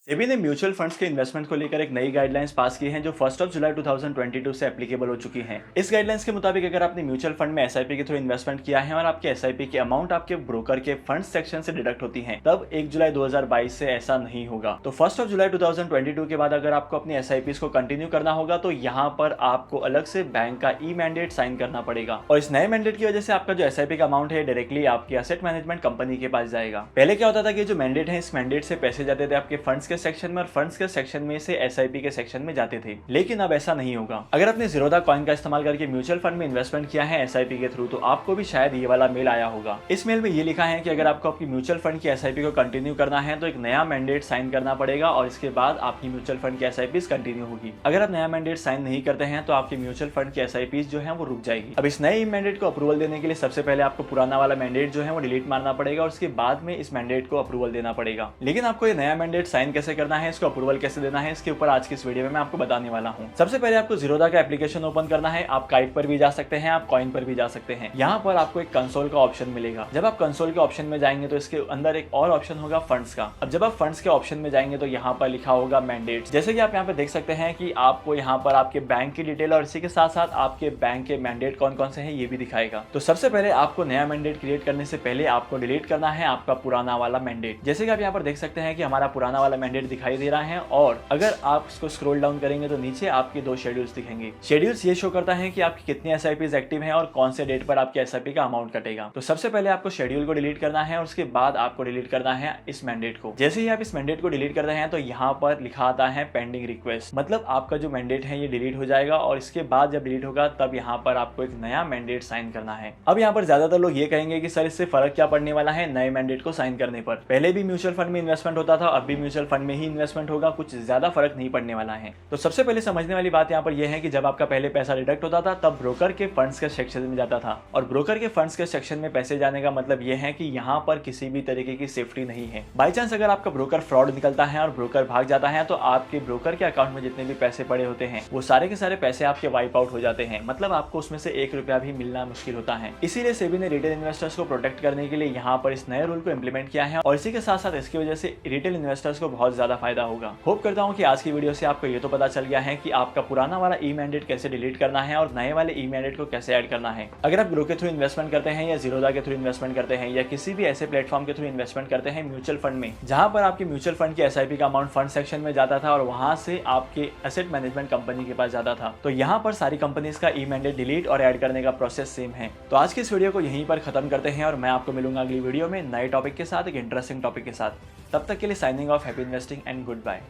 सेबी ने mutual funds के investment को लेकर एक नई गाइडलाइंस पास की हैं जो 1 जुलाई 2022 से एप्लीकेबल हो चुकी हैं। इस गाइडलाइंस के मुताबिक अगर आपने म्यूचुअल फंड में एसआईपी के थ्रू इन्वेस्टमेंट किया है और आपके एसआईपी की अमाउंट आपके ब्रोकर के फंड सेक्शन से डिडक्ट होती है, तब 1 जुलाई 2022 से ऐसा नहीं होगा। तो 1 जुलाई 2022 के बाद अगर आपको अपनी एसआईपी को कंटिन्यू करना होगा तो यहाँ पर आपको अलग से बैंक का ई मैंडेट साइन करना पड़ेगा और इस नए मैंडेट की वजह से आपका जो एसआईपी का अमाउंट है डायरेक्टली आपकी एसेट मैनेजमेंट कंपनी के पास जाएगा। पहले क्या होता था कि जो मैंडेट है, इस मैंडेट से पैसे जाते थे आपके फंड्स के सेक्शन में और फंड्स के सेक्शन में से एसआईपी के सेक्शन में जाते थे, लेकिन अब ऐसा नहीं होगा। अगर आपने ज़ीरोधा कॉइन का इस्तेमाल करके म्यूचुअल फंड में इन्वेस्टमेंट किया है एसआईपी के थ्रू, तो आपको भी शायद ये वाला मेल आया होगा। इस मेल में ये लिखा है कि अगर आपको आपकी म्यूचुअल फंड की एसआईपी को कंटिन्यू करना है तो एक नया मैंडेट साइन करना पड़ेगा और इसके बाद आपकी म्यूचुअल फंड की एसआईपी कंटिन्यू होगी। अगर आप नया मैंडेट साइन नहीं करते हैं तो आपकी म्यूचुअल फंड की एसआईपी जो है वो रुक जाएगी। अब इस नए मैंडेट को अप्रूवल देने के लिए सबसे पहले आपको पुराना वाला मैंडेट जो है वो डिलीट मारना पड़ेगा और उसके बाद में इस मैंडेट को अप्रूवल देना पड़ेगा। लेकिन आपको ये नया मैंडेट साइन कैसे करना है, इसको अप्रूवल कैसे देना है, इसके ऊपर आज की इस वीडियो में मैं आपको बताने वाला हूं। सबसे पहले आपको ज़ीरोधा का एप्लीकेशन ओपन करना है। आप काइट पर भी जा सकते हैं, आप कॉइन पर भी जा सकते हैं। यहाँ पर आपको एक कंसोल का ऑप्शन मिलेगा। जब आप कंसोल के ऑप्शन में जाएंगे तो इसके अंदर एक और ऑप्शन होगा फंड्स का। अब जब आप फंड्स के ऑप्शन में जाएंगे तो यहाँ पर लिखा होगा मैंडेट। जैसे कि आप यहाँ पे देख सकते हैं कि आपको यहाँ पर आपके बैंक की डिटेल और इसी के साथ साथ आपके बैंक के मैंडेट कौन कौन से हैं ये भी दिखाएगा। तो सबसे पहले आपको नया मैंडेट क्रिएट करने से पहले आपको डिलीट करना है आपका पुराना वाला मैंडेट। जैसे कि आप यहाँ पर देख सकते हैं कि हमारा पुराना वाला मैंडेट दिखाई दे रहा है और अगर आप इसको स्क्रॉल डाउन करेंगे तो नीचे आपके दो शेड्यूल्स दिखेंगे। शेड्यूल्स ये शो करता है कि आपकी कितनी एसआईपीज एक्टिव हैं और कौन से डेट पर आपके एसआईपी का अमाउंट कटेगा। तो सबसे पहले आपको शेड्यूल को डिलीट करना है और उसके बाद आपको डिलीट करना है इस मैंडेट को। जैसे ही आप इस मैंडेट को डिलीट करते हैं तो यहाँ पर लिखा आता है पेंडिंग रिक्वेस्ट, मतलब आपका जो मैंडेट है ये डिलीट हो जाएगा और इसके बाद जब डिलीट होगा तब यहाँ पर आपको एक नया मैंडेट साइन करना है। अब यहाँ पर ज्यादातर लोग ये कहेंगे कि सर इससे फर्क क्या पड़ने वाला है नए मैंडेट को साइन करने पर। पहले भी म्यूचुअल फंड में इन्वेस्टमेंट होता था, अब भी म्यूचुअल फंड में ही इन्वेस्टमेंट होगा, कुछ ज्यादा फर्क नहीं पड़ने वाला है। तो सबसे पहले समझने वाली बात यहाँ पर यह है कि जब आपका पहले पैसा डिडक्ट होता था तब ब्रोकर के फंड्स के सेक्शन में जाता था और ब्रोकर के फंड्स के सेक्शन में पैसे जाने का मतलब यह है कि यहाँ पर किसी भी तरीके की सेफ्टी नहीं है। बाई चांस अगर आपका ब्रोकर फ्रॉड निकलता है और ब्रोकर भाग जाता है तो आपके ब्रोकर के अकाउंट में जितने भी पैसे पड़े होते हैं वो सारे के सारे पैसे आपके वाइप आउट हो जाते हैं, मतलब आपको उसमें से 1 रुपया भी मिलना मुश्किल होता है। इसीलिए सेबी ने रिटेल इन्वेस्टर्स को प्रोटेक्ट करने के लिए यहाँ पर इस नए रूल को इम्प्लीमेंट किया है और इसी के साथ साथ इसकी वजह से रिटेल इन्वेस्टर्स को बहुत ज्यादा फायदा होगा। होप करता हूँ कि आज की वीडियो से आपको ये तो पता चल गया है कि आपका पुराना वाला ई मैंडेट कैसे डिलीट करना है और नए वाले ई मैंडेट को कैसे ऐड करना है। अगर आप ग्रो के थ्रू इन्वेस्टमेंट करते हैं या ज़ीरोधा के थ्रू इन्वेस्टमेंट करते हैं या किसी भी ऐसे प्लेटफॉर्म के थ्रू इन्वेस्टमेंट करते हैं म्यूचुअल फंड में, जहां पर आपके म्यूचुअल फंड की एसआईपी का अमाउंट फंड सेक्शन में जाता था और वहां से आपके एसेट मैनेजमेंट कंपनी के पास जाता था, तो यहाँ पर सारी कंपनीज का ई मैंडेट डिलीट और ऐड करने का प्रोसेस सेम है। तो आज की इस वीडियो को यहीं पर खत्म करते हैं और मैं आपको मिलूंगा अगली वीडियो में नए टॉपिक के साथ, एक इंटरेस्टिंग टॉपिक के साथ। तब तक के लिए signing off, happy investing and good bye.